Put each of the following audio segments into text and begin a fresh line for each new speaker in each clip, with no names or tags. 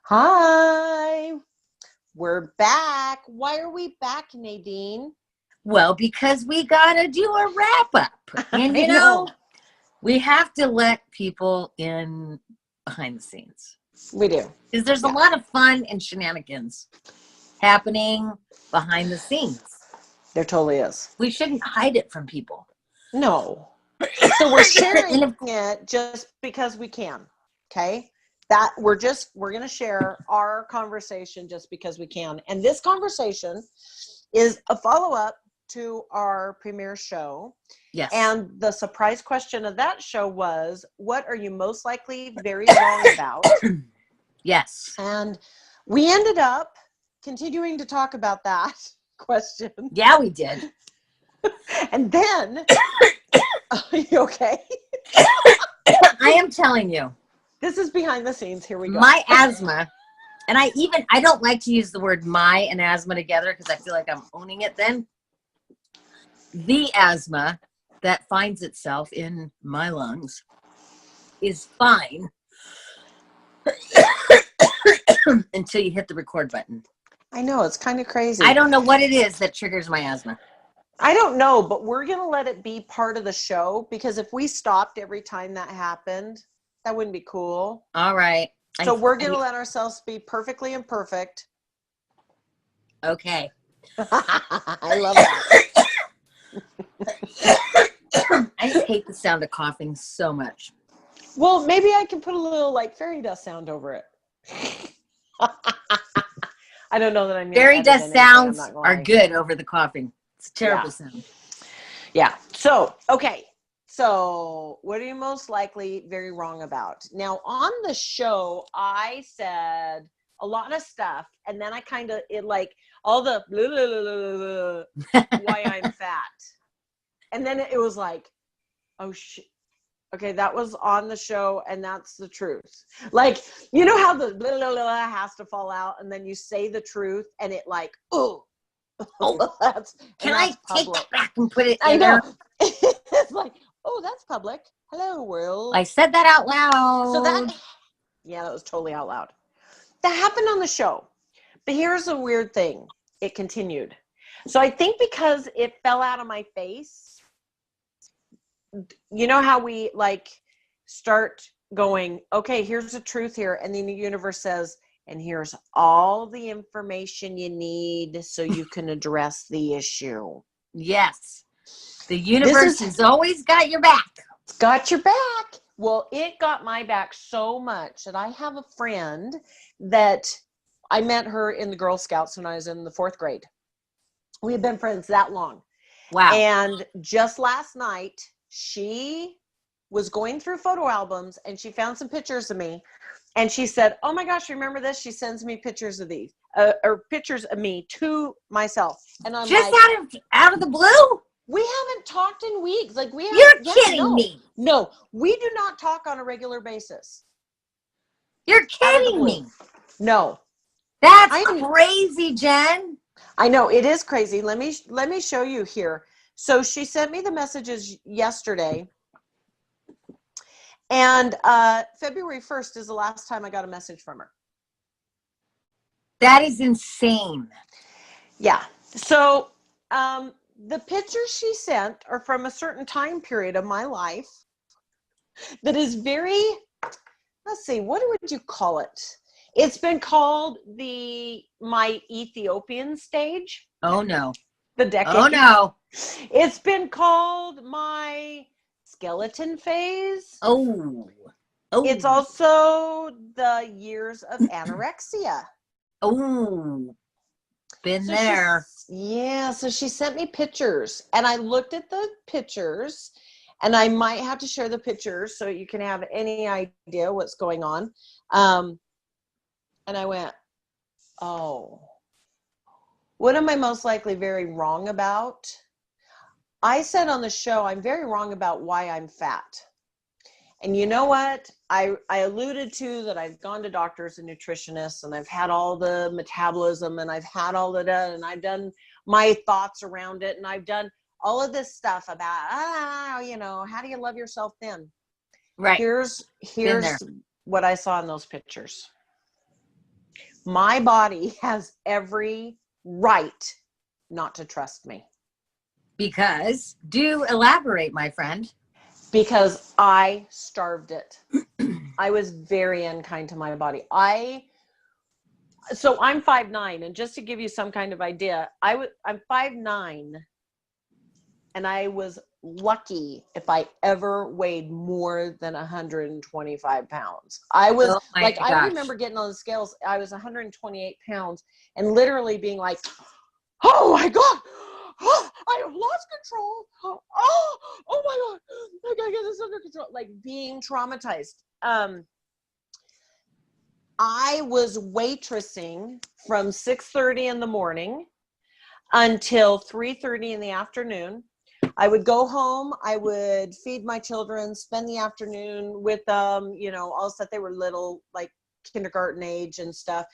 Hi, we're back. Why are we back, Nadine?
Well, because we gotta do a wrap up. And
I know.
we have to let people in behind the scenes.
We do.
Because there's a lot of fun and shenanigans happening behind the scenes.
There totally is.
We shouldn't hide it from people.
No. So we're sharing it just because we can. Okay? That we're going to share our conversation just because we can. And this conversation is a follow-up to our premiere show.
Yes.
And the surprise question of that show was, what are you most likely very wrong about?
Yes.
And we ended up continuing to talk about that question.
Yeah, we did.
And then, are you okay?
I am telling you.
This is behind the scenes. Here we go.
My asthma, and I don't like to use the word my and asthma together because I feel like I'm owning it then. The asthma that finds itself in my lungs is fine until you hit the record button.
I know, it's kind of crazy.
I don't know what it is that triggers my asthma.
I don't know, but we're going to let it be part of the show because if we stopped every time that happened, that wouldn't be cool.
All right.
So we're going to let ourselves be perfectly imperfect.
Okay.
I love that.
I just hate the sound of coughing so much.
Well, maybe I can put a little like fairy dust sound over it. I don't know that I mean
fairy dust sounds are good over the coughing. It's a terrible sound.
Yeah. So, okay. So, what are you most likely very wrong about? Now, on the show, I said a lot of stuff, and then I kind of, all the blah, blah, blah, blah, blah, why I'm fat. And then it was like, oh, shit. Okay, that was on the show, and that's the truth. Like, you know how the blah, blah, blah has to fall out, and then you say the truth, and it like, oh.
Can I take that back and put it in
I know.
there?
It's like, oh, that's public. Hello, world.
I said that out loud.
So that was totally out loud. That happened on the show. But here's a weird thing. It continued. So I think because it fell out of my face, you know how we start going, okay, here's the truth here. And then the universe says, and here's all the information you need so you can address the issue.
Yes. The universe has always got your back.
It's got your back. Well, it got my back so much that I have a friend that I met her in the Girl Scouts when I was in the 4th grade. We had been friends that long.
Wow.
And just last night, she was going through photo albums and she found some pictures of me. And she said, oh my gosh, remember this? She sends me pictures of these, or pictures of me to myself. And I'm
just
like,
out of the blue?
We haven't talked in weeks.
You're kidding me.
No, we do not talk on a regular basis.
You're kidding me.
No.
That's crazy, Jen.
I know, it is crazy. Let me show you here. So she sent me the messages yesterday. And February 1st is the last time I got a message from her.
That is insane.
Yeah. So the pictures she sent are from a certain time period of my life that is very, let's see, what would you call it? It's been called my Ethiopian stage.
Oh, no.
The decade.
Oh, no.
It's been called my skeleton phase.
Oh.
It's also the years of anorexia.
Oh. Been there.
So she sent me pictures, and I looked at the pictures, and I might have to share the pictures so you can have any idea what's going on. And I went, oh, what am I most likely very wrong about? I said on the show, I'm very wrong about why I'm fat. And you know what? I alluded to that I've gone to doctors and nutritionists, and I've had all the metabolism, and I've had all of that, and I've done my thoughts around it, and I've done all of this stuff about, how do you love yourself then?
Right.
Here's what I saw in those pictures. My body has every right not to trust me.
Because, do elaborate, my friend.
Because I starved it. I was very unkind to my body. So I'm 5'9", and just to give you some kind of idea, I'm 5'9", and I was lucky if I ever weighed more than 125 pounds. I was like,
gosh.
I remember getting on the scales, I was 128 pounds and literally being like, oh my God, oh, I have lost control. Oh my God, I gotta get this under control. Like being traumatized. I was waitressing from 6:30 in the morning until 3:30 in the afternoon. I would go home, I would feed my children, spend the afternoon with them, you know, all that they were little, like kindergarten age and stuff.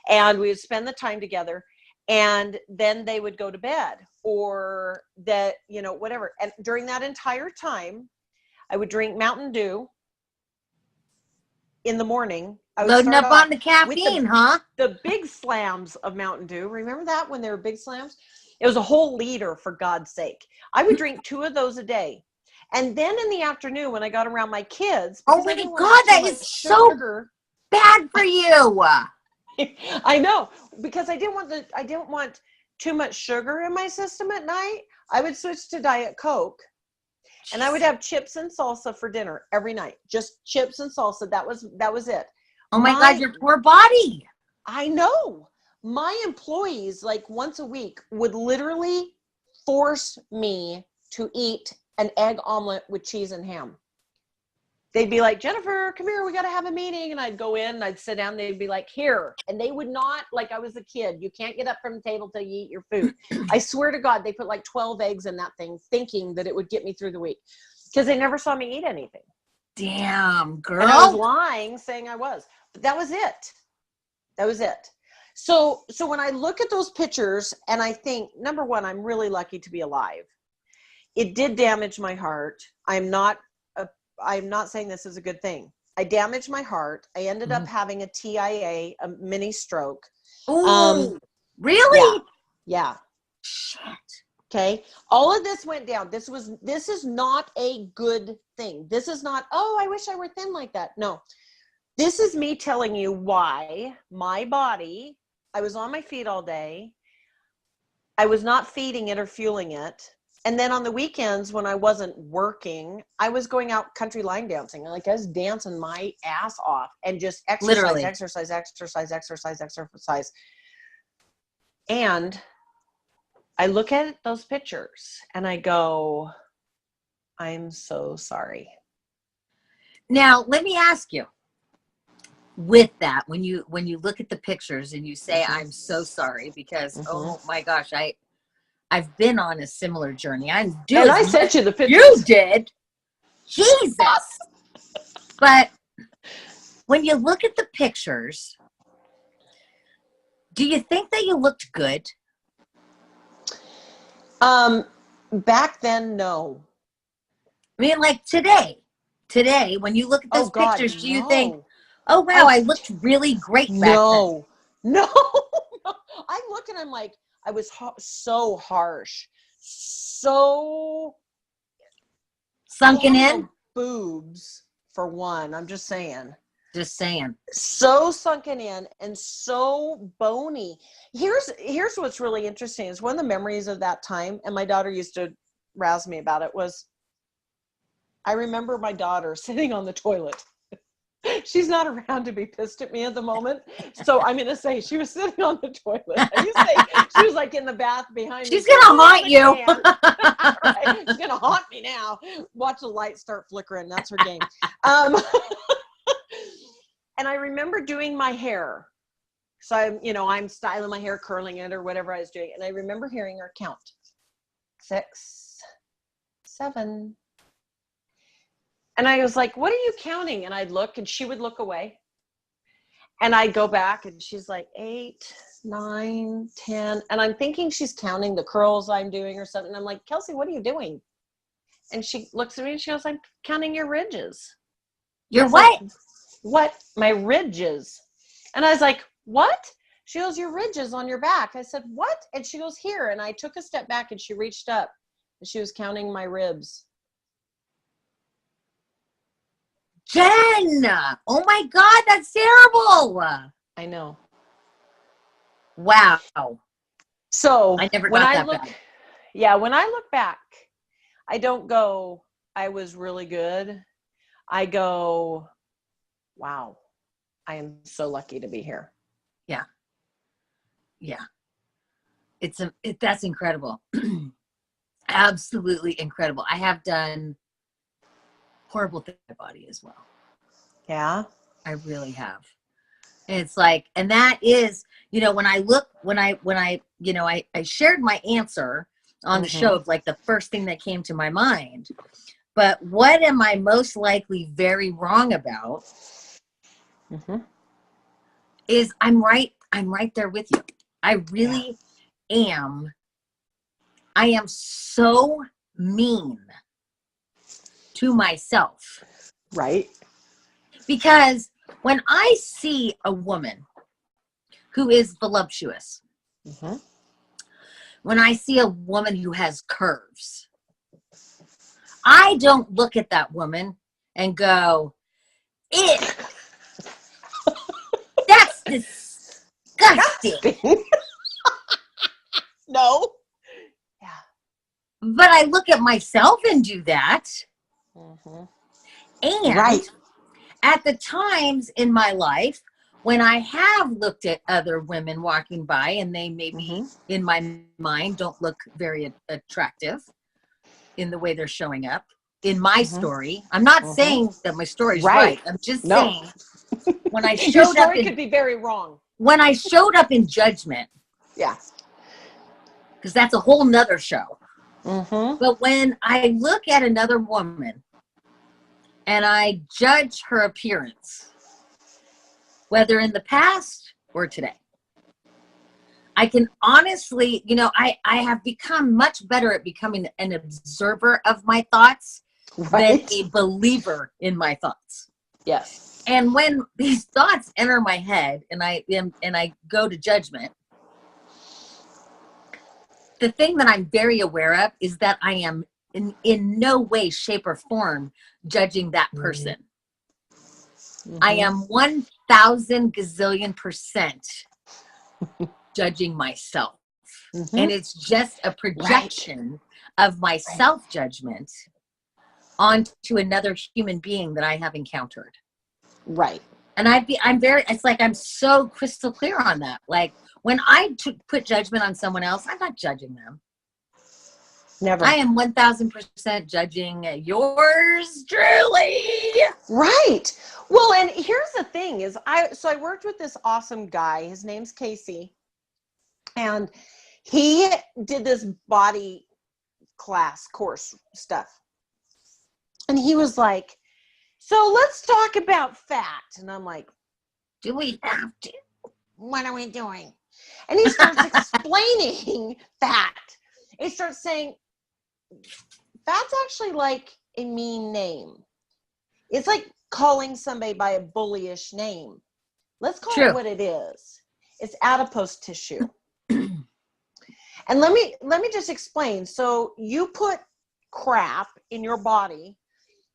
And we would spend the time together, and then they would go to bed or that, you know, whatever. And during that entire time, I would drink Mountain Dew in the morning. I would
loading
start
up
off
on the caffeine,
with
huh?
the big slams of Mountain Dew. Remember that when they were big slams? It was a whole liter, for God's sake. I would drink 2 of those a day. And then in the afternoon, when I got around my kids,
Oh my God, that is so bad for you.
I know, because I didn't want too much sugar in my system at night. I would switch to Diet Coke, and I would have chips and salsa for dinner every night. Just chips and salsa. That was it.
Oh my God, your poor body.
I know. My employees, like once a week, would literally force me to eat an egg omelet with cheese and ham. They'd be like, Jennifer, come here, we got to have a meeting. And I'd go in and I'd sit down. They'd be like, here. And they would not, like I was a kid. You can't get up from the table till you eat your food. I swear to God, they put like 12 eggs in that thing, thinking that it would get me through the week, because they never saw me eat anything.
Damn, girl.
And I was lying, saying I was. But that was it. That was it. So when I look at those pictures and I think, number one, I'm really lucky to be alive. It did damage my heart. I'm not saying this is a good thing. I damaged my heart. I ended up having a TIA, a mini stroke.
Ooh, really?
Yeah.
Shit.
Okay. All of this went down. This is not a good thing. This is not, oh, I wish I were thin like that. No. This is me telling you why my body, I was on my feet all day. I was not feeding it or fueling it. And then on the weekends when I wasn't working, I was going out country line dancing. Like I was dancing my ass off and just exercise. And I look at those pictures and I go, I'm so sorry.
Now, let me ask you, with that, when you look at the pictures and you say, I'm so sorry, because, oh my gosh, I've been on a similar journey. And I
sent you the pictures.
You did. Jesus. But when you look at the pictures, do you think that you looked good?
Back then, no.
I mean, like today, when you look at those pictures, do you think, oh wow, I looked really great back then?
No. I look and I'm like, I was so harsh, so
sunken in.
Boobs, for one. I'm just saying.
Just saying.
So sunken in and so bony. Here's what's really interesting is one of the memories of that time, and my daughter used to razz me about it, was I remember my daughter sitting on the toilet. She's not around to be pissed at me at the moment. So I'm going to say she was sitting on the toilet. You say she was like in the bath behind me.
She's going to haunt you.
Right. She's going to haunt me now. Watch the lights start flickering. That's her game. And I remember doing my hair. So I'm styling my hair, curling it or whatever I was doing. And I remember hearing her count. 6, 7. And I was like, what are you counting? And I'd look and she would look away. And I'd go back and she's like 8, 9, 10. And I'm thinking she's counting the curls I'm doing or something. And I'm like, Kelsey, what are you doing? And she looks at me and she goes, I'm counting your ridges.
Your what?
Like, what? My ridges. And I was like, what? She goes, your ridges on your back. I said, what? And she goes, here. And I took a step back and she reached up and she was counting my ribs.
Jen, oh my God, that's terrible.
I know.
Wow.
So
I never
when
got
I
that
look,
bad.
yeah, when I look back, I don't go, I was really good. I go, wow, I am so lucky to be here.
Yeah. Yeah. That's incredible. Absolutely incredible. I have done horrible things to my body as well.
Yeah.
I really have. And it's like, and that is, you know, when I you know, I shared my answer on the show of like the first thing that came to my mind. But what am I most likely very wrong about is I'm right there with you. I really am. I am so mean to myself.
Right.
Because when I see a woman who is voluptuous, when I see a woman who has curves, I don't look at that woman and go, "Ew, that's disgusting."
No. Yeah.
But I look at myself and do that. And
right.
at the times in my life when I have looked at other women walking by and they maybe in my mind don't look very attractive in the way they're showing up in my story. I'm not saying that my story's right. I'm just saying when I showed
Your story
up
could be very wrong.
When I showed up in judgment.
Yeah.
Because that's a whole nother show. But when I look at another woman and I judge her appearance, whether in the past or today, I can honestly, you know, I have become much better at becoming an observer of my thoughts than a believer in my thoughts.
Yes.
And when these thoughts enter my head and I go to judgment, the thing that I'm very aware of is that I am in no way, shape, or form judging that person. I am 1,000 gazillion percent judging myself. And it's just a projection of my self-judgment onto another human being that I have encountered.
Right.
And it's like I'm so crystal clear on that. Like when I put judgment on someone else, I'm not judging them.
Never.
I am 1,000% judging yours truly.
Right. Well, and here's the thing is I worked with this awesome guy. His name's Casey. And he did this body course stuff. And he was like, so let's talk about fat. And I'm like,
do we have to?
What are we doing? And he starts explaining fat. He starts saying, fat's actually like a mean name. It's like calling somebody by a bullyish name. Let's call it what it is. It's adipose tissue. And let me just explain. So you put crap in your body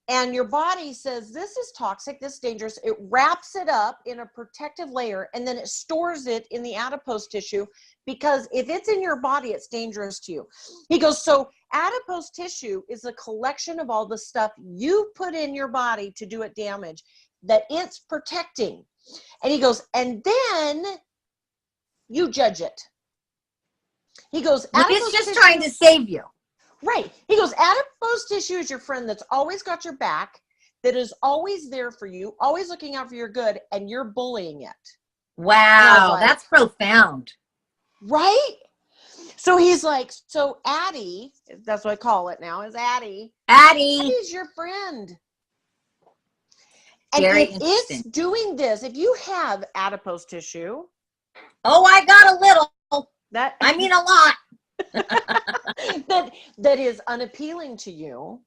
and your body says, this is toxic, this is dangerous. It wraps it up in a protective layer and then it stores it in the adipose tissue because if it's in your body, it's dangerous to you. He goes, so adipose tissue is a collection of all the stuff you put in your body to do it damage that it's protecting. And he goes, and then you judge it. He goes,
it's just trying to save you.
Right. He goes, adipose tissue is your friend that's always got your back, that is always there for you, always looking out for your good, and you're bullying it.
Wow, like, that's profound.
Right? So he's like, so Addie, that's what I call it now, is Addie. Addie's your friend. And
very
if it's doing this, if you have adipose tissue.
Oh, I got a little. I mean a lot.
that is unappealing to you.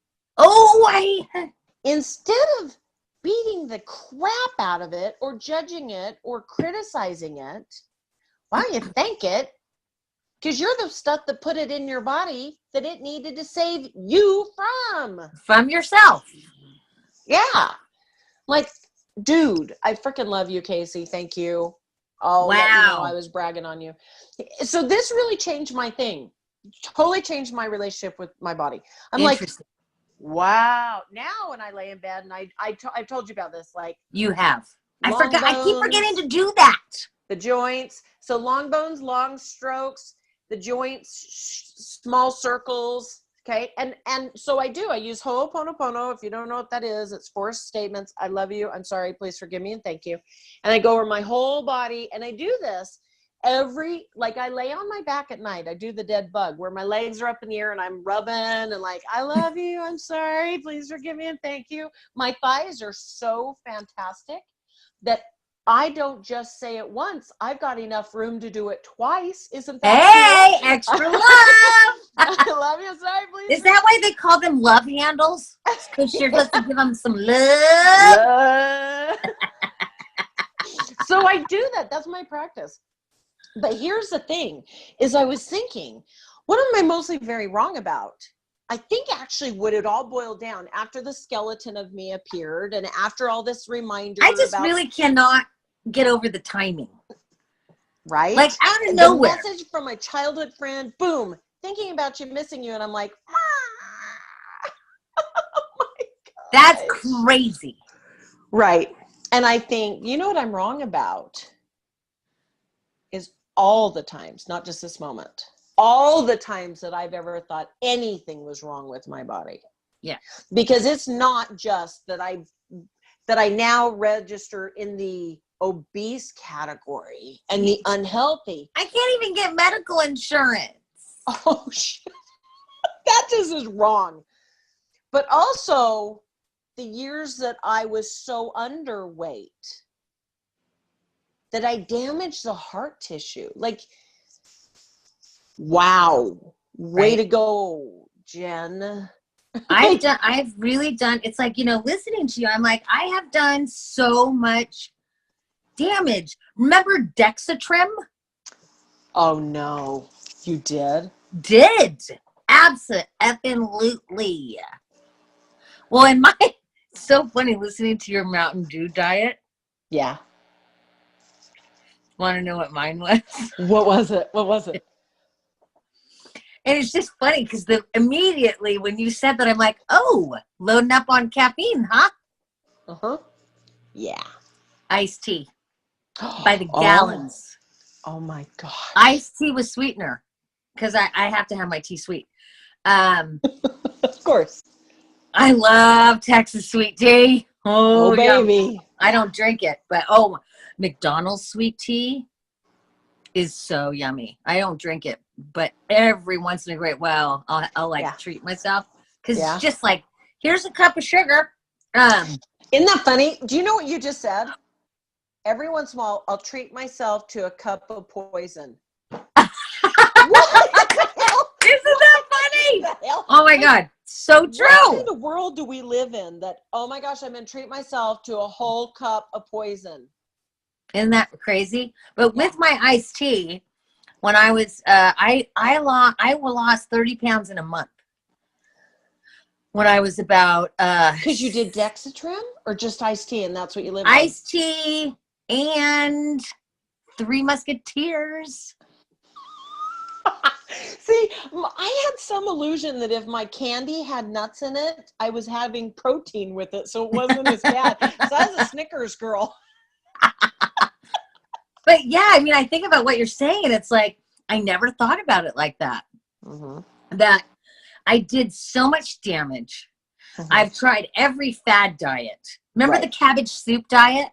Instead of beating the crap out of it or judging it or criticizing it, Why don't you thank it? Because you're the stuff that put it in your body that it needed to save you
from yourself.
Yeah. Like, dude, I freaking love you, Casey. Thank you. I'll let you know I was bragging on you. So this really changed my thing. Totally changed my relationship with my body. I'm like, wow. Now when I lay in bed, and I've told you about this, like,
you have. I forgot.
Bones,
I keep forgetting to do that.
The joints. So long bones, long strokes. The joints, small circles. Okay. And so I use Ho'oponopono. If you don't know what that is, it's 4 statements. I love you. I'm sorry. Please forgive me. And thank you. And I go over my whole body, and I do this like I lay on my back at night. I do the dead bug where my legs are up in the air and I'm rubbing and like, I love you. I'm sorry. Please forgive me. And thank you. My thighs are so fantastic that I don't just say it once. I've got enough room to do it twice. Isn't that
cool? Extra love.
I love you. Sorry, please.
Is that why they call them love handles? Because you're supposed to give them some love.
So I do that. That's my practice. But here's the thing, is I was thinking, what am I mostly very wrong about? I think actually what it all boiled down after the skeleton of me appeared and after all this reminder.
I just really cannot get over the timing.
Right?
Like out of nowhere.
The message from my childhood friend, boom, thinking about you, missing you. And I'm like, oh my God.
That's crazy.
Right. And I think, you know what I'm wrong about? Is all the times, not just this moment, all the times that I've ever thought anything was wrong with my body.
Yeah.
Because it's not just that I now register in the obese category and the unhealthy.
I can't even get medical insurance.
Oh, shit. That just is wrong. But also the years that I was so underweight that I damaged the heart tissue. Like, wow. Way to go, Jen.
I've really done, it's like, listening to you, I'm like, I have done so much damage. Remember Dexatrim?
Oh no, you did?
Did. Absolutely. Well, it's so funny listening to your Mountain Dew diet.
Yeah.
Want to know what mine was?
What was it?
And it's just funny because immediately when you said that, I'm like, oh, loading up on caffeine, huh?
Uh-huh. Yeah.
Iced tea by the gallons.
Oh my God.
Iced tea with sweetener because I have to have my tea sweet.
Of course.
I love Texas sweet tea. Oh,
baby.
Yeah. I don't drink it, but McDonald's sweet tea is so yummy. I don't drink it, but every once in a great while, I'll treat myself because it's just like, here's a cup of sugar.
Isn't that funny? Do you know what you just said? Every once in a while, I'll treat myself to a cup of poison. What the hell?
Isn't that funny? Oh my God. So true.
What kind of world do we live in that, oh my gosh, I'm going to treat myself to a whole cup of poison?
Isn't that crazy? But with my iced tea, when I was, I lost 30 pounds in a month. When I was about,
because you did Dexatrim or just iced tea, and that's what you lived on?
Iced tea and 3 Musketeers.
See, I had some illusion that if my candy had nuts in it, I was having protein with it, so it wasn't as bad. So I was a Snickers girl.
But yeah, I mean, I think about what you're saying, and it's like, I never thought about it like that. Mm-hmm. That I did so much damage. Mm-hmm. I've tried every fad diet. Remember the cabbage soup diet?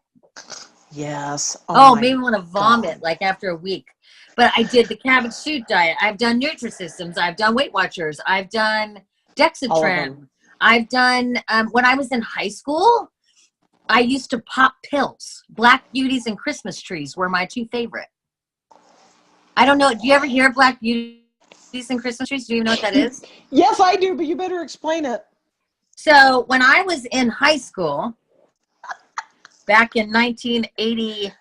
Yes.
Made me want to vomit like after a week. But I did the cabbage soup diet. I've done Nutrisystems. I've done Weight Watchers. I've done Dexatrim. I've done, when I was in high school, I used to pop pills. Black Beauties and Christmas Trees were my 2 favorite. I don't know. Do you ever hear Black Beauties and Christmas Trees? Do you know what that is?
Yes, I do, but you better explain it.
So when I was in high school, back in 1980,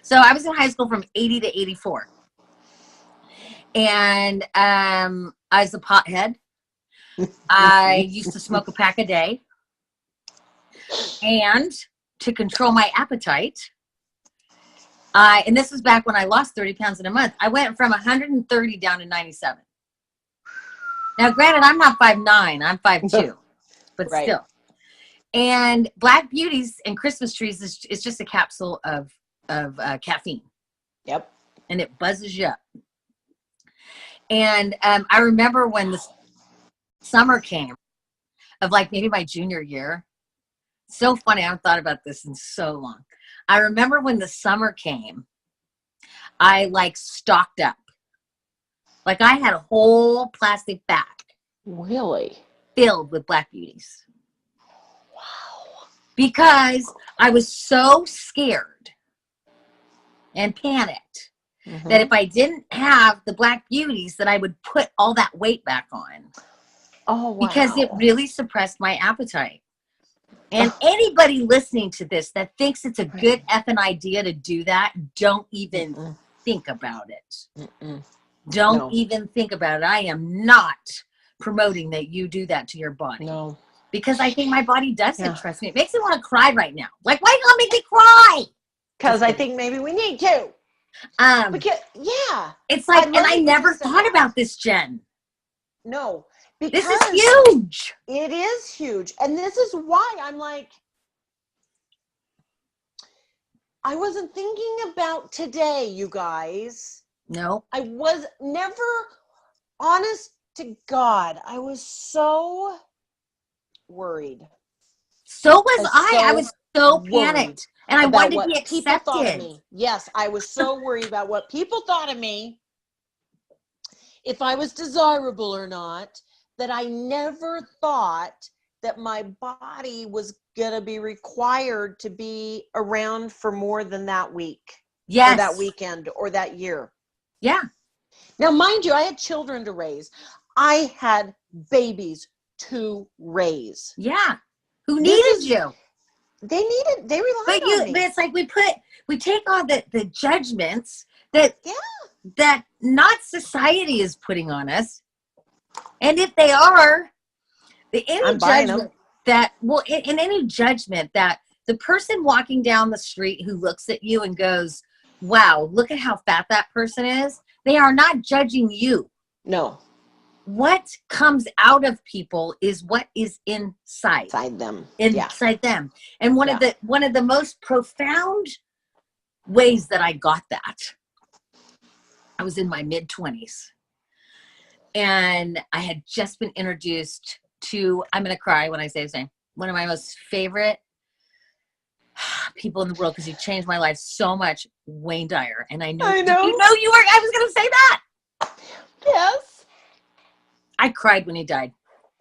so I was in high school from 80 to 84. And I was a pothead. I used to smoke a pack a day. And to control my appetite, and this was back when I lost 30 pounds in a month, I went from 130 down to 97. Now, granted, I'm not 5'9", I'm 5'2", but
Right.
still. And Black Beauties and Christmas trees is just a capsule of caffeine.
Yep.
And it buzzes you up. And I remember when the summer came of like maybe my junior year. So funny. I haven't thought about this in so long. I remember when the summer came, I like stocked up. Like I had a whole plastic bag.
Really?
Filled with Black Beauties.
Wow.
Because I was so scared and panicked that if I didn't have the Black Beauties, that I would put all that weight back on.
Oh, wow.
Because it really suppressed my appetite. And anybody listening to this that thinks it's a good effing idea to do that, don't even think about it. Don't even think about it. I am not promoting that you do that to your body.
No.
Because I think my body does it, trust me. It makes me want to cry right now. Like, why not make me cry?
Because I think maybe we need to. Because, yeah.
It's like, and I never thought about this, Jen.
No. Because
this is huge.
It is huge. And this is why I'm like, I wasn't thinking about today, you guys.
No.
I was never, honest to God, I was so worried.
So was I. I was so panicked. And I wanted to be accepted.
Yes, I was so worried about what people thought of me, if I was desirable or not, that I never thought that my body was going to be required to be around for more than that week.
Yes.
Or that weekend or that year.
Yeah.
Now, mind you, I had children to raise. I had babies to raise.
Yeah. Who needed you?
They relied on me.
But it's like we take on the judgments that not society is putting on us. And if they are, any judgment that, well, in any judgment that the person walking down the street who looks at you and goes, wow, look at how fat that person is, they are not judging you.
No.
What comes out of people is what is inside
them.
Inside them. And one of the most profound ways that I got that, I was in my mid-20s. And I had just been introduced to, I'm going to cry when I say his name, one of my most favorite people in the world, because he changed my life so much, Wayne Dyer. And I know I was going to say that.
Yes.
I cried when he died.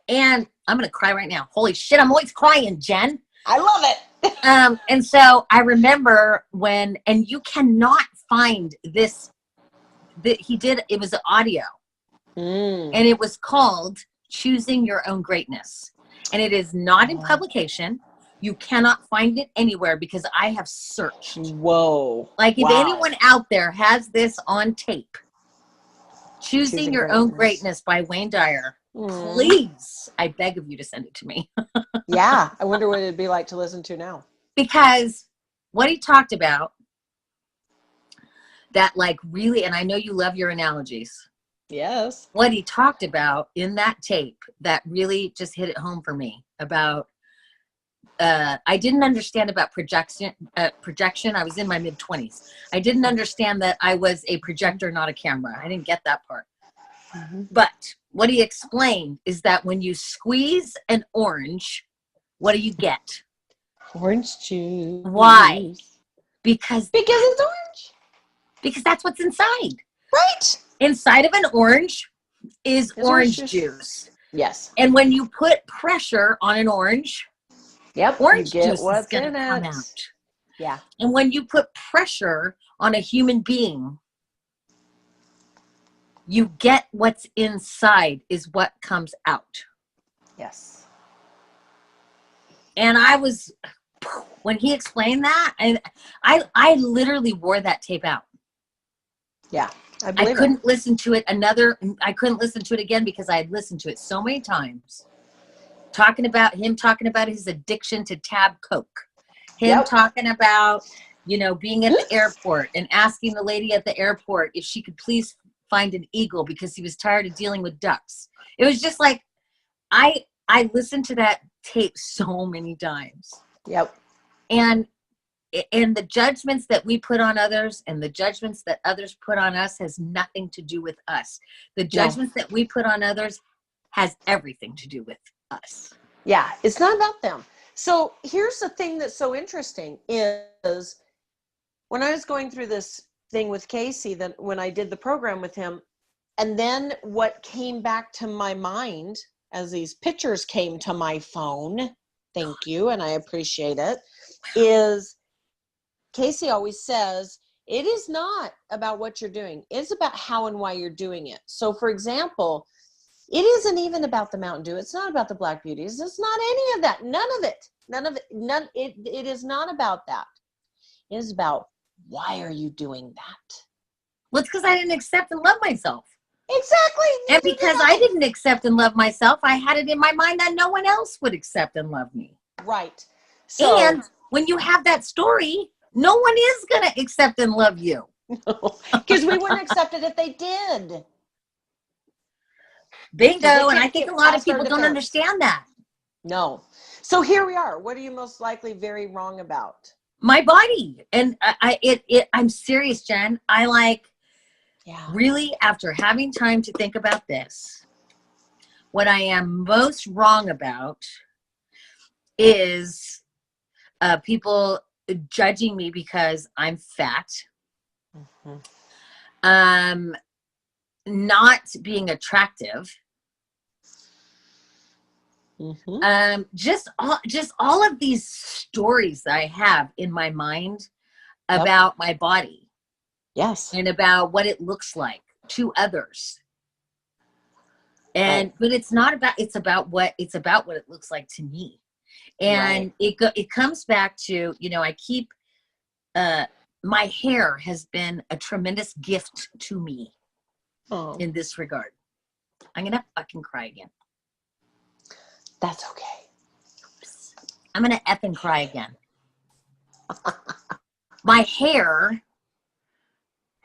And I'm going to cry right now. Holy shit, I'm always crying, Jen.
I love it.
And so I remember when, and you cannot find this, that he did, it was audio. And it was called Choosing Your Own Greatness. And it is not in publication. You cannot find it anywhere because I have searched.
Whoa.
Like if anyone out there has this on tape, Choosing Your Own Greatness by Wayne Dyer, please, I beg of you to send it to me.
Yeah. I wonder what it'd be like to listen to now.
Because what he talked about, that like really, and I know you love your analogies.
Yes. What
he talked about in that tape that really just hit it home for me about, I didn't understand about projection. I was in my mid-20s. I didn't understand that I was a projector, not a camera. I didn't get that part. But what he explained is that when you squeeze an orange, what do you get?
Orange juice.
Why? Because
it's orange.
Because that's what's inside.
Right.
Inside of an orange is orange juice.
Yes.
And when you put pressure on an orange, orange juice is going to come out.
Yeah.
And when you put pressure on a human being, you get what's inside is what comes out.
Yes.
And I was, when he explained that, and I literally wore that tape out.
Yeah. believe
couldn't listen to it I couldn't listen to it again because I had listened to it so many times. Talking about his addiction to Tab Coke. Him talking about, being at the airport and asking the lady at the airport if she could please find an eagle because he was tired of dealing with ducks. It was just like, I listened to that tape so many times.
Yep.
And the judgments that we put on others and the judgments that others put on us has nothing to do with us. The judgments that we put on others has everything to do with us.
Yeah, it's not about them. So here's the thing that's so interesting is when I was going through this thing with Casey, that when I did the program with him, and then what came back to my mind as these pictures came to my phone, thank you, and I appreciate it, is Casey always says, it is not about what you're doing. It's about how and why you're doing it. So for example, it isn't even about the Mountain Dew. It's not about the Black Beauties. It's not any of that. None of it. It is not about that. It is about, why are you doing that?
Well, it's because I didn't accept and love myself.
Exactly.
And because I didn't accept and love myself, I had it in my mind that no one else would accept and love me.
Right. So,
and when you have that story, no one is going to accept and love you.
Because we wouldn't accept it if they did.
Bingo. And I think a lot of people don't understand that.
No. So here we are. What are you most likely very wrong about?
My body. And I'm serious, Jen. Really, after having time to think about this, what I am most wrong about is people judging me because I'm fat.
Mm-hmm.
Not being attractive.
Mm-hmm.
Just all of these stories that I have in my mind about my body.
Yes.
And about what it looks like to others. And but it's about what it looks like to me. And it comes back to, I keep my hair has been a tremendous gift to me in this regard. I'm gonna fucking cry again.
That's okay.
I'm gonna effing cry again. My hair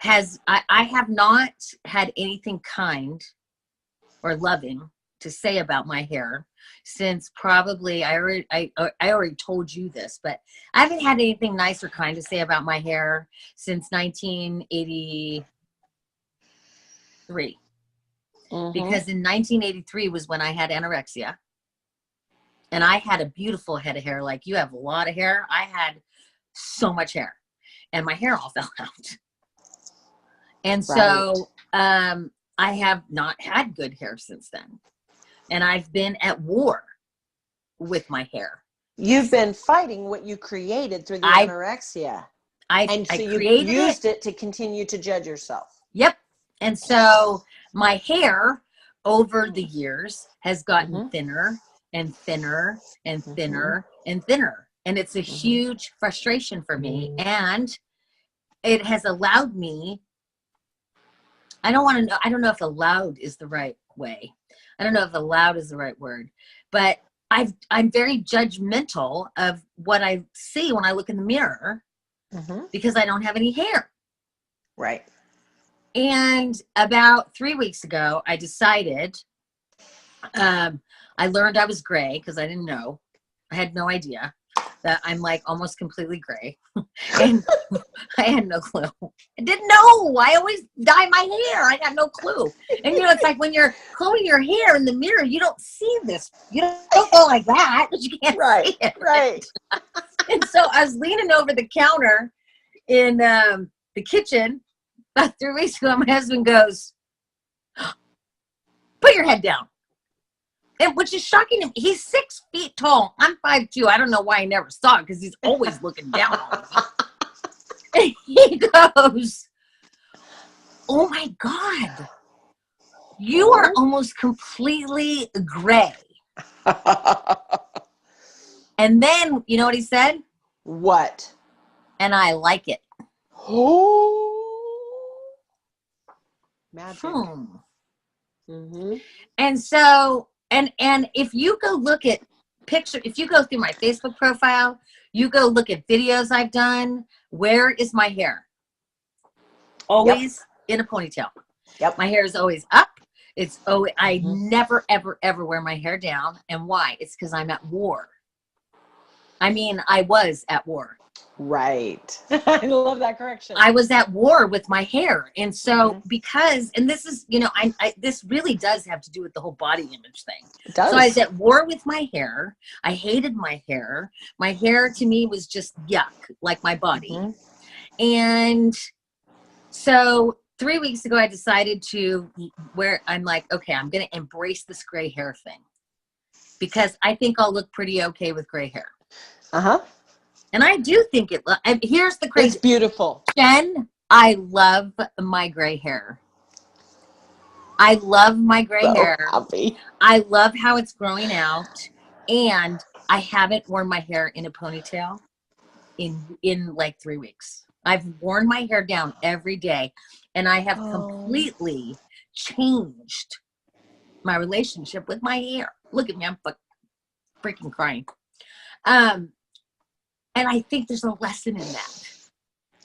I have not had anything kind or loving to say about my hair since probably I already told you this, but I haven't had anything nice or kind to say about my hair since 1983. Because in 1983 was when I had anorexia. And I had a beautiful head of hair. Like, you have a lot of hair. I had so much hair. And my hair all fell out. And so I have not had good hair since then. And I've been at war with my hair.
You've been fighting what you created through the anorexia. And so you used it to continue to judge yourself.
Yep. And so my hair over the years has gotten thinner and thinner and thinner and thinner. And it's a huge frustration for me. And it has allowed me, I don't know if allowed is the right way. I don't know if allowed is the right word, but I'm very judgmental of what I see when I look in the mirror because I don't have any hair.
Right.
And about 3 weeks ago, I decided, I learned I was gray because I didn't know. I had no idea that I'm like almost completely gray. And I had no clue. I didn't know. I always dye my hair. I got no clue. And it's like when you're combing your hair in the mirror, you don't see this. You don't go like that because you can't see it.
Right.
And so I was leaning over the counter in the kitchen about 3 weeks ago. My husband goes, "Put your head down." And which is shocking to me. He's 6 feet tall. I'm 5'2". I don't know why I never saw it because he's always looking down on me. And he goes, "Oh my God, you are almost completely gray." And then, you know what he said?
What?
"And I like it."
Oh. Magic.
And so, and if you go look at if you go through my Facebook profile, you go look at videos I've done, where is my hair? Always in a ponytail.
Yep.
My hair is always up. It's I never, ever, ever wear my hair down. And why? It's because I'm at war. I mean, I was at war.
Right. I love that correction.
I was at war with my hair. And so because, and this is, you know, this really does have to do with the whole body image thing.
It does.
So I was at war with my hair. I hated my hair. My hair to me was just yuck, like my body. And so 3 weeks ago, I decided to I'm like, okay, I'm going to embrace this gray hair thing because I think I'll look pretty okay with gray hair. And I do think here's the crazy.
It's beautiful.
Jen, I love my gray hair. I love my gray hair.
Happy.
I love how it's growing out. And I haven't worn my hair in a ponytail in like 3 weeks. I've worn my hair down every day. And I have completely changed my relationship with my hair. Look at me, I'm freaking crying. And I think there's a lesson in that.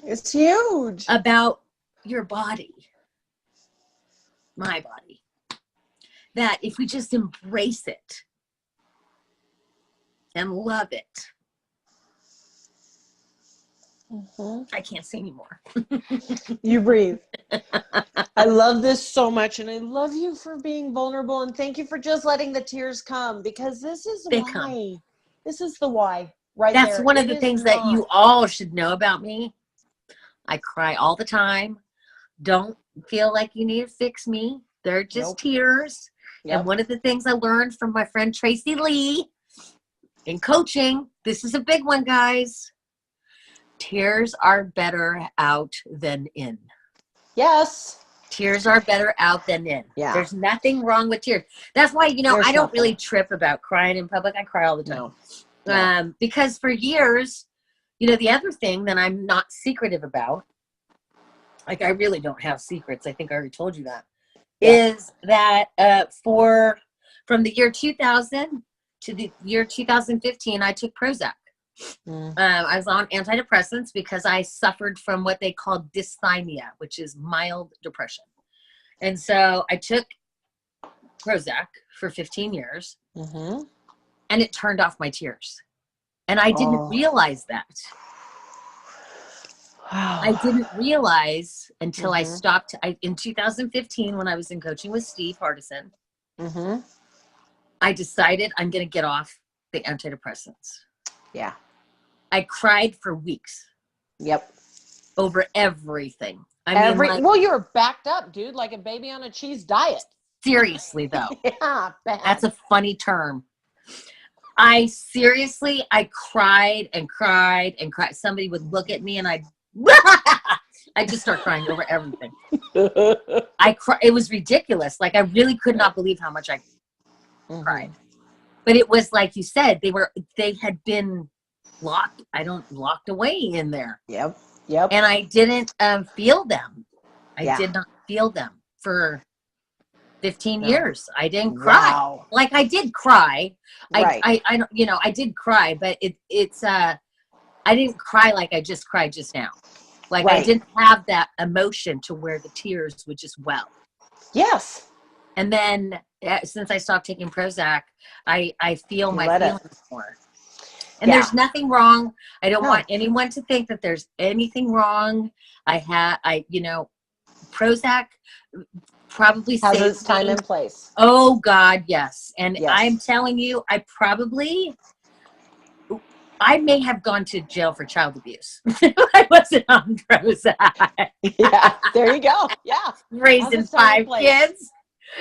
It's huge.
About your body, my body. That if we just embrace it and love it. I can't say anymore.
You breathe. I love this so much, and I love you for being vulnerable, and thank you for just letting the tears come, because this is why. This is the why. Right.
That's one of the things that you all should know about me. I cry all the time. Don't feel like you need to fix me. They're just tears. And one of the things I learned from my friend Tracy Lee in coaching, this is a big one, guys. Tears are better out than in.
Yes.
Tears are better out than in.
Yeah.
There's nothing wrong with tears. That's why, you know, I don't really trip about crying in public. I cry all the time. No. Because for years, you know, the other thing that I'm not secretive about, like I really don't have secrets. I think I already told you that, is that from the year 2000 to the year 2015, I took Prozac. I was on antidepressants because I suffered from what they call dysthymia, which is mild depression. And so I took Prozac for 15 years. And it turned off my tears. And I didn't realize that. Wow. I didn't realize until I stopped. In 2015, when I was in coaching with Steve Hardison, I decided I'm going to get off the antidepressants. Yeah. I cried for weeks. Yep. Over everything. I mean,
well, you were backed up, dude, like a baby on a cheese diet.
Seriously, though.
Yeah, bad.
That's a funny term. I cried and cried and cried. Somebody would look at me and I just start crying over everything. It was ridiculous. Like I really could not believe how much I cried. But it was like you said, they had been locked away in there. Yep. And I didn't feel them. I did not feel them for 15 years. I didn't cry. Wow. Like I did cry. Right. I did cry, but it's I didn't cry like I just cried just now. Like I didn't have that emotion to where the tears would just well. Yes. And then since I stopped taking Prozac, I feel my feelings more. And there's nothing wrong. I don't want anyone to think that there's anything wrong. Prozac probably
has its time and place.
Oh God, yes. And I'm telling you, I may have gone to jail for child abuse. I wasn't on Prozac.
Yeah, there you go. Yeah.
Raising 5 kids.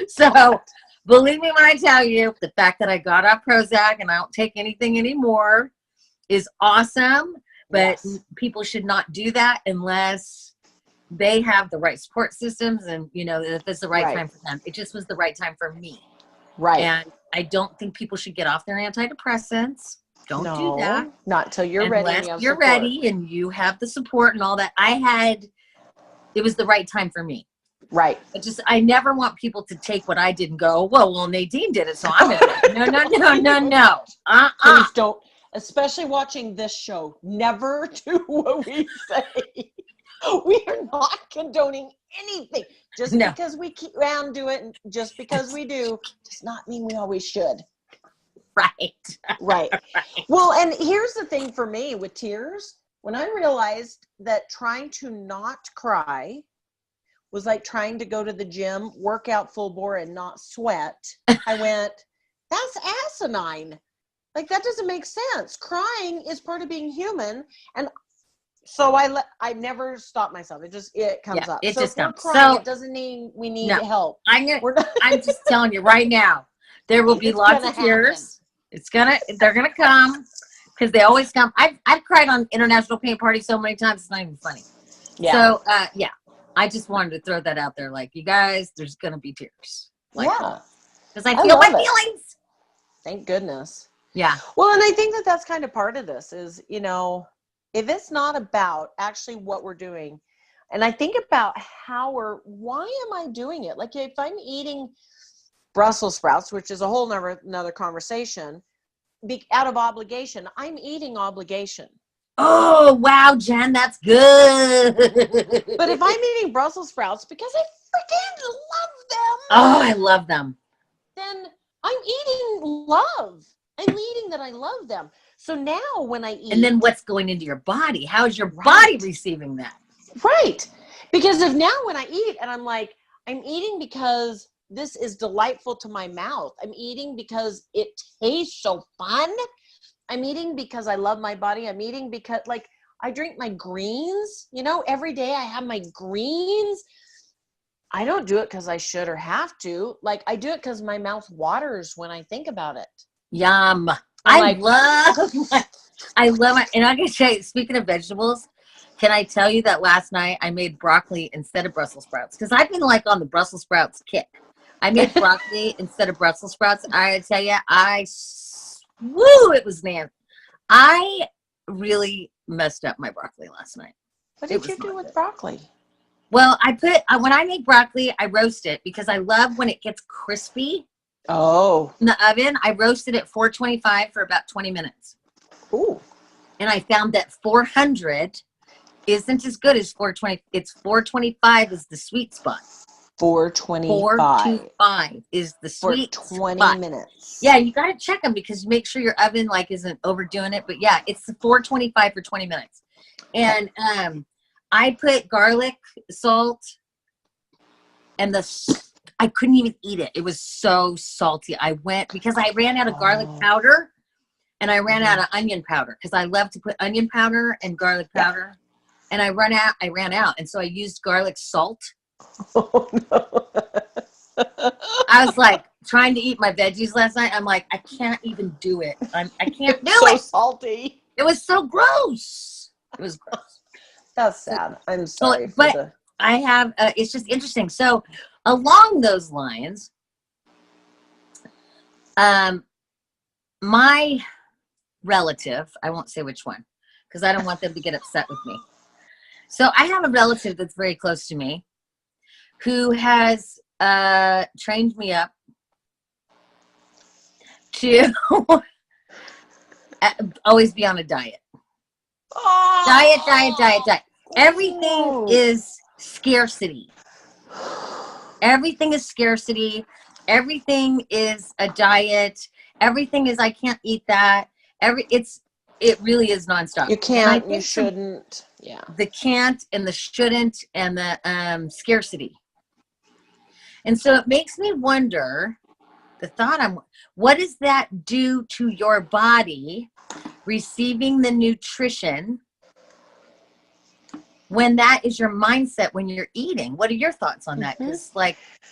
So believe me when I tell you, the fact that I got off Prozac and I don't take anything anymore is awesome. But people should not do that unless they have the right support systems and, if it's the right time for them. It just was the right time for me. Right. And I don't think people should get off their antidepressants. Don't do that.
Not until you're ready.
Unless you're ready and you have the support and all that. It was the right time for me.
Right.
I never want people to take what I did and go, well, Nadine did it, so I'm going to. No.
Please don't, especially watching this show, never do what we say. We are not condoning anything. Just because we keep around do it, and just because we do, does not mean we always should.
Right.
Right. Well, and here's the thing for me with tears. When I realized that trying to not cry was like trying to go to the gym, work out full bore, and not sweat, I went, that's asinine. Like, that doesn't make sense. Crying is part of being human. And so I never stop myself. It comes up.
It
so
just
if we're
comes.
crying,
So
it doesn't mean we need help.
I'm just telling you right now, there will be lots of tears. They're gonna come, because they always come. I've cried on International Paint Party so many times, it's not even funny. Yeah. So I just wanted to throw that out there. Like, you guys, there's gonna be tears. Like, because I feel my feelings.
Thank goodness.
Yeah.
Well, and I think that that's kind of part of this is, if it's not about actually what we're doing, and I think about why am I doing it? Like, if I'm eating Brussels sprouts, which is a whole another conversation, out of obligation, I'm eating obligation.
Oh, wow, Jen, that's good.
But if I'm eating Brussels sprouts because I freaking love them.
Oh, I love them.
Then I'm eating love. I'm eating that I love them. So now when I eat.
And then what's going into your body? How's your body receiving that?
Right. Because if now when I eat and I'm like, I'm eating because this is delightful to my mouth. I'm eating because it tastes so fun. I'm eating because I love my body. I'm eating because, like, I drink my greens. Every day I have my greens. I don't do it because I should or have to. Like, I do it because my mouth waters when I think about it.
Yum. I love it. And I'm going to say, speaking of vegetables, can I tell you that last night I made broccoli instead of Brussels sprouts? Because I've been like on the Brussels sprouts kick. I made broccoli instead of Brussels sprouts. I tell you, it was nasty. I really messed up my broccoli last night.
What did you do with broccoli?
Well, when I make broccoli, I roast it because I love when it gets crispy.
Oh.
In the oven, I roasted it 425 for about 20 minutes.
Ooh.
And I found that 400 isn't as good as 420. It's 425 is the sweet spot.
425
is the sweet
for 20
spot.
Minutes.
Yeah, you got to check them because make sure your oven isn't overdoing it. But yeah, it's 425 for 20 minutes. And I put garlic, salt, and I couldn't even eat it. It was so salty. Because I ran out of garlic powder and I ran out of onion powder because I love to put onion powder and garlic powder. And I ran out. And so I used garlic salt.
Oh, no.
I was like trying to eat my veggies last night. I'm like, I can't even do it. I can't do it.
So salty.
It was so gross. It was gross.
That's sad. I'm sorry.
I have, it's just interesting. So along those lines, my relative, I won't say which one, because I don't want them to get upset with me. So I have a relative that's very close to me who has trained me up to always be on a diet.
Oh,
Diet. Everything is scarcity. Everything is scarcity. Everything is a diet. Everything is I can't eat that. It really is nonstop.
You can't, you shouldn't. Yeah.
The can't and the shouldn't and the scarcity. And so it makes me wonder, what does that do to your body receiving the nutrition when that is your mindset when you're eating? What are your thoughts on that? Because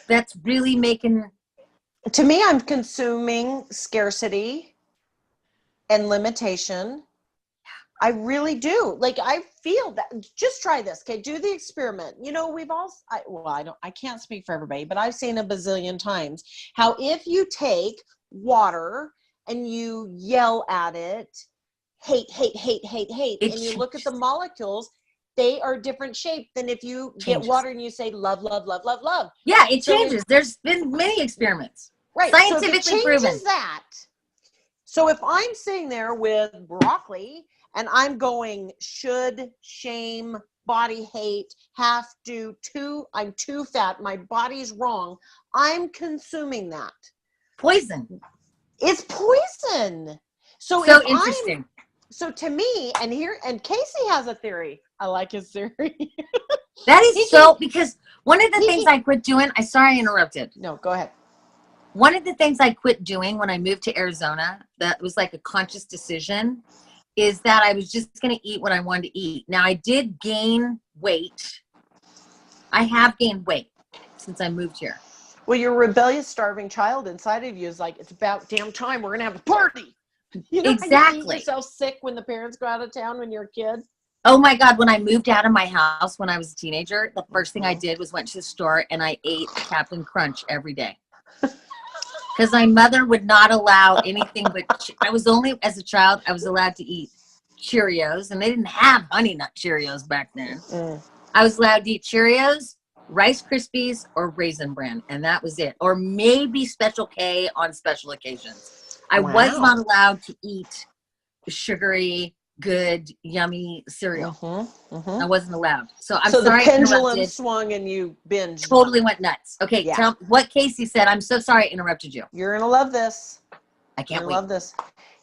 that's really making.
To me, I'm consuming scarcity and limitation. I really do. I feel that. Just try this. Okay. Do the experiment. We've all, I can't speak for everybody, but I've seen a bazillion times how if you take water and you yell at it, hate, and you look at the molecules, they are different shape than if you get water and you say love, love, love, love, love.
Yeah, it changes. There's been many experiments.
Right.
Scientifically
so if it
proven.
changes that. So if I'm sitting there with broccoli and I'm going should, shame, body hate, have to, I'm too fat, my body's wrong, I'm consuming that.
Poison.
It's poison. So
interesting.
So to me, and Casey has a theory. I like his theory.
That is because one of the things I quit doing, sorry I interrupted.
No, go ahead.
One of the things I quit doing when I moved to Arizona, that was like a conscious decision, is that I was just going to eat what I wanted to eat. Now, I did gain weight. I have gained weight since I moved here.
Well, your rebellious, starving child inside of you is like, it's about damn time. We're going to have a party. You know
exactly.
How you eat yourself sick when the parents go out of town when you're a kid?
Oh my God. When I moved out of my house when I was a teenager, the first thing I did was went to the store and I ate Captain Crunch every day. Because my mother would not allow anything but, as a child, I was allowed to eat Cheerios. And they didn't have Honey Nut Cheerios back then. I was allowed to eat Cheerios, Rice Krispies, or Raisin Bran. And that was it. Or maybe Special K on special occasions. I was not allowed to eat sugary, good, yummy cereal. I wasn't allowed. So I'm sorry.
So the pendulum swung and you binged.
Totally went nuts. Okay, tell what Casey said. I'm so sorry I interrupted you.
You're going to love this.
I can't wait.
Love this.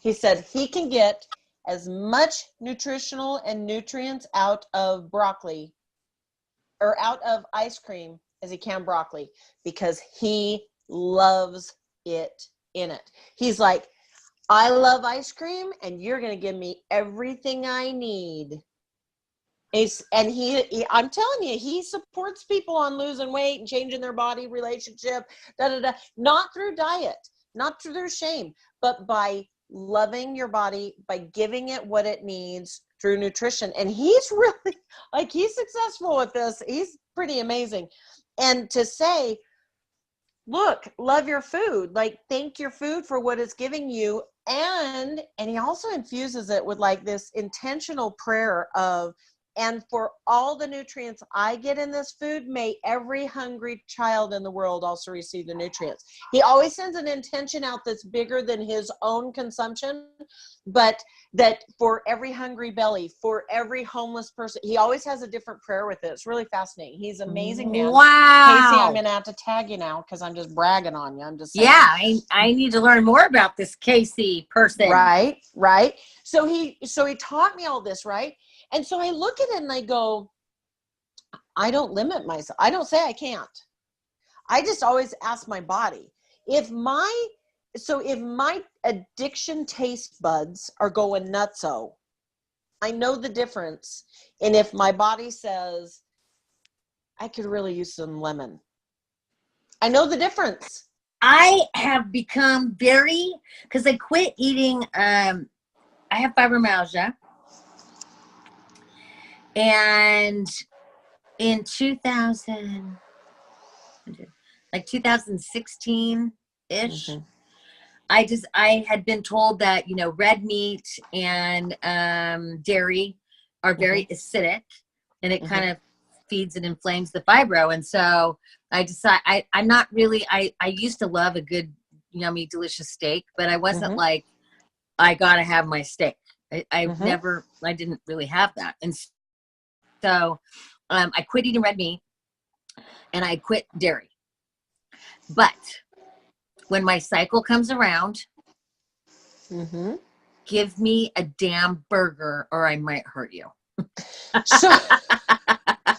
He said he can get as much nutritional and nutrients out of broccoli or out of ice cream as he can broccoli because he loves it in it. He's like, I love ice cream and you're going to give me everything I need. And he, I'm telling you, he supports people on losing weight and changing their body relationship, not through diet, not through their shame, but by loving your body, by giving it what it needs through nutrition. And he's really, he's successful with this. He's pretty amazing. And to say, look, love your food, thank your food for what it's giving you. And he also infuses it with this intentional prayer of, and for all the nutrients I get in this food, may every hungry child in the world also receive the nutrients. He always sends an intention out that's bigger than his own consumption, but that for every hungry belly, for every homeless person, he always has a different prayer with it. It's really fascinating. He's an amazing man.
Wow.
Casey, I'm going to have to tag you now because I'm just bragging on you. I'm just saying.
Yeah, I need to learn more about this Casey person.
Right. So he taught me all this, right? And so I look at it and I go, I don't limit myself. I don't say I can't. I just always ask my body, if my addiction taste buds are going nutso, I know the difference. And if my body says, I could really use some lemon, I know the difference.
I have become because I quit eating, I have fibromyalgia. And in 2016-ish, I had been told that, red meat and dairy are very acidic and it kind of feeds and inflames the fibro. And so I decided I'm not really, I used to love a good, yummy, delicious steak, but I wasn't I got to have my steak. I didn't really have that. And so I quit eating red meat and I quit dairy. But when my cycle comes around, give me a damn burger or I might hurt you.
So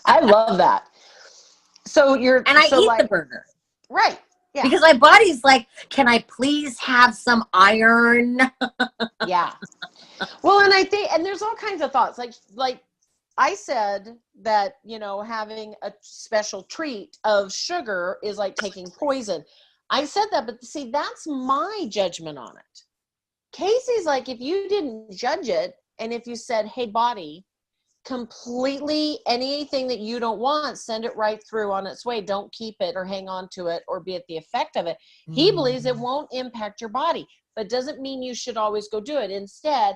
I love that. So I eat
the burger.
Right. Yeah.
Because my body's like, can I please have some iron?
Yeah. Well, and I think, and there's all kinds of thoughts. Like I said that, having a special treat of sugar is like taking poison. I said that, but see, that's my judgment on it. Casey's like, if you didn't judge it, and if you said, hey, body, completely anything that you don't want, send it right through on its way. Don't keep it or hang on to it or be at the effect of it. He believes it won't impact your body, but doesn't mean you should always go do it. Instead,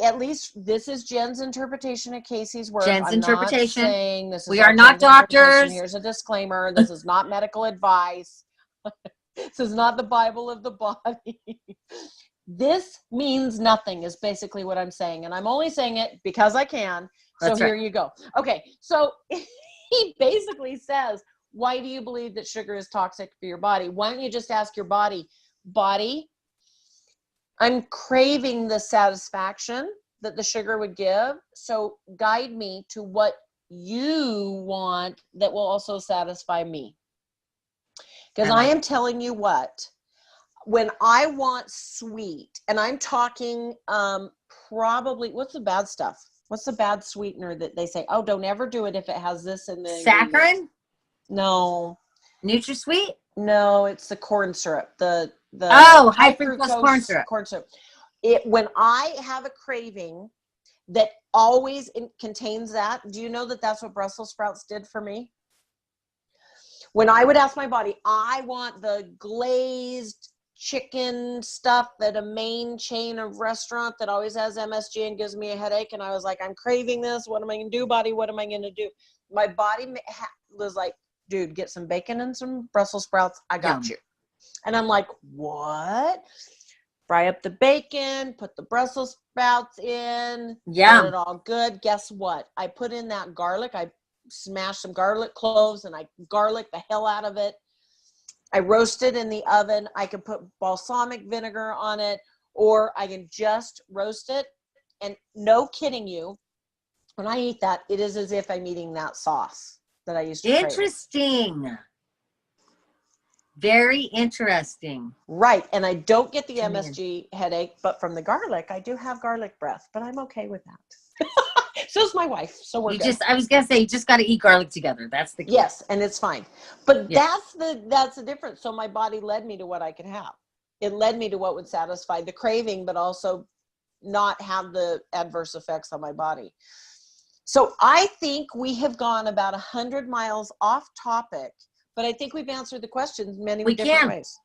at least this is Jen's interpretation of Casey's work.
Jen's interpretation.
Not saying this is
We are not
Jen's interpretation.
doctors.
Here's a disclaimer. This is not medical advice. This is not the Bible of the body. This means nothing is basically what I'm saying. And I'm only saying it because I can. So
That's
here
right.
you go. Okay. So he basically says, why do you believe that sugar is toxic for your body? Why don't you just ask your body, I'm craving the satisfaction that the sugar would give. So guide me to what you want that will also satisfy me. Because I am telling you what, when I want sweet, and I'm talking probably, what's the bad stuff? What's the bad sweetener that they say, oh, don't ever do it if it has this in the
Saccharin?
No.
NutraSweet?
No, it's the corn syrup. The
high fructose corn syrup.
When I have a craving that always contains that, do you know that that's what Brussels sprouts did for me? When I would ask my body, I want the glazed chicken stuff that a main chain of restaurant that always has MSG and gives me a headache. And I was like, I'm craving this. What am I going to do, body? What am I going to do? My body was like, dude, get some bacon and some Brussels sprouts. I got you. And I'm like, what? Fry up the bacon, put the Brussels sprouts in, get it all good. Guess what? I put in that garlic. I smashed some garlic cloves and I garlic the hell out of it. I roast it in the oven. I can put balsamic vinegar on it, or I can just roast it. And no kidding you, when I eat that, it is as if I'm eating that sauce that I used to crave.
Interesting. Very interesting.
Right. And I don't get the MSG headache, but from the garlic, I do have garlic breath, but I'm okay with that. So's my wife. So we're good.
I was gonna say, you just got to eat garlic together. That's the key.
Yes, and it's fine. But that's the difference. So my body led me to what I could have. It led me to what would satisfy the craving, but also not have the adverse effects on my body. So I think we have gone about 100 miles off topic, but I think we've answered the questions many different ways.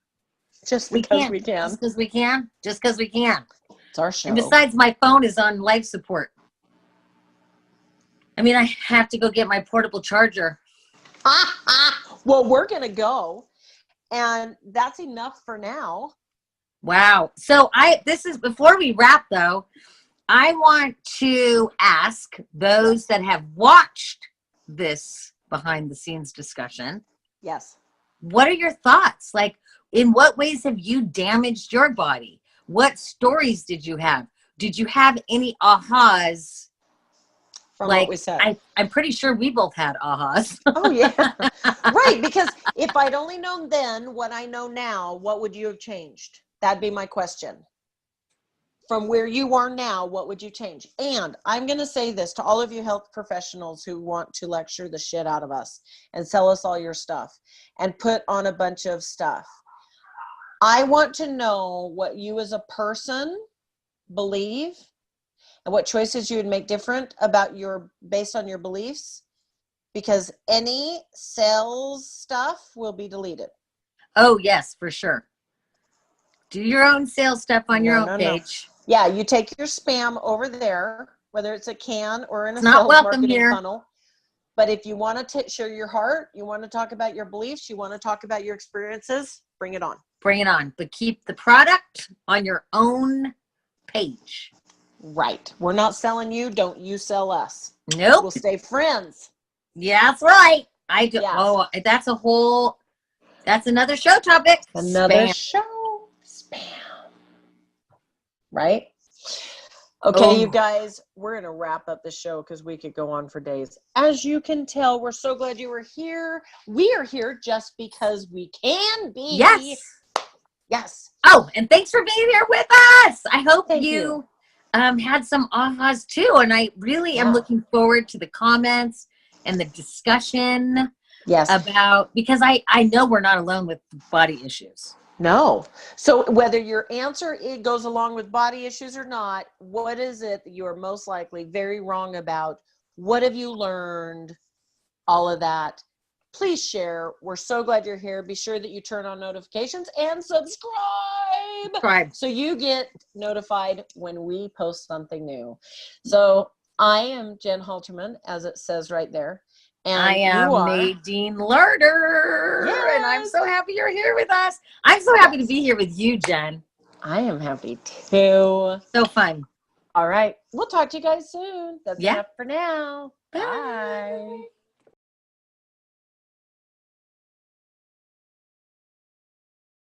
Just because we can.
Just because we can. Just because we can.
It's our show.
And besides, my phone is on life support. I mean, I have to go get my portable charger.
Well, we're going to go. And that's enough for now.
Wow. So this is, before we wrap though, I want to ask those that have watched this behind the scenes discussion.
Yes.
What are your thoughts? Like, in what ways have you damaged your body? What stories did you have? Did you have any ahas?
From what we said.
I'm pretty sure we both had ahas.
Oh, yeah. Right. Because if I'd only known then what I know now, what would you have changed? That'd be my question. From where you are now, what would you change? And I'm going to say this to all of you health professionals who want to lecture the shit out of us and sell us all your stuff and put on a bunch of stuff. I want to know what you as a person believe and what choices you would make different about based on your beliefs, because any sales stuff will be deleted.
Oh, yes, for sure. Do your own sales stuff on your own page.
Yeah, you take your spam over there, whether it's a can or in a
sales
marketing funnel. But if you want to share your heart, you want to talk about your beliefs, you want to talk about your experiences, bring it on.
Bring it on. But keep the product on your own page.
Right. We're not selling you. Don't you sell us.
Nope.
We'll stay friends.
Yeah, that's right. I do.
Yes.
Oh, that's another show topic.
Another show. Spam. Right? Okay, you guys, we're going to wrap up the show because we could go on for days. As you can tell, we're so glad you were here. We are here just because we can be.
Yes.
Yes.
Oh, and thanks for being here with us. I hope you had some ahas too. And I really am looking forward to the comments and the discussion.
Yes.
Because I know we're not alone with body issues.
No. So whether your answer goes along with body issues or not, what is it that you are most likely very wrong about? What have you learned? All of that. Please share. We're so glad you're here. Be sure that you turn on notifications and subscribe.
Subscribe.
so you get notified when we post something new. So I am Jen Halterman, as it says right there. And
I am
you are
Nadine Larder.
Yes.
And I'm so happy you're here with us. I'm so happy to be here with you, Jen.
I am happy too.
So fun.
All right. We'll talk to you guys soon. That's
Yeah.
enough for now.
Bye.
Bye.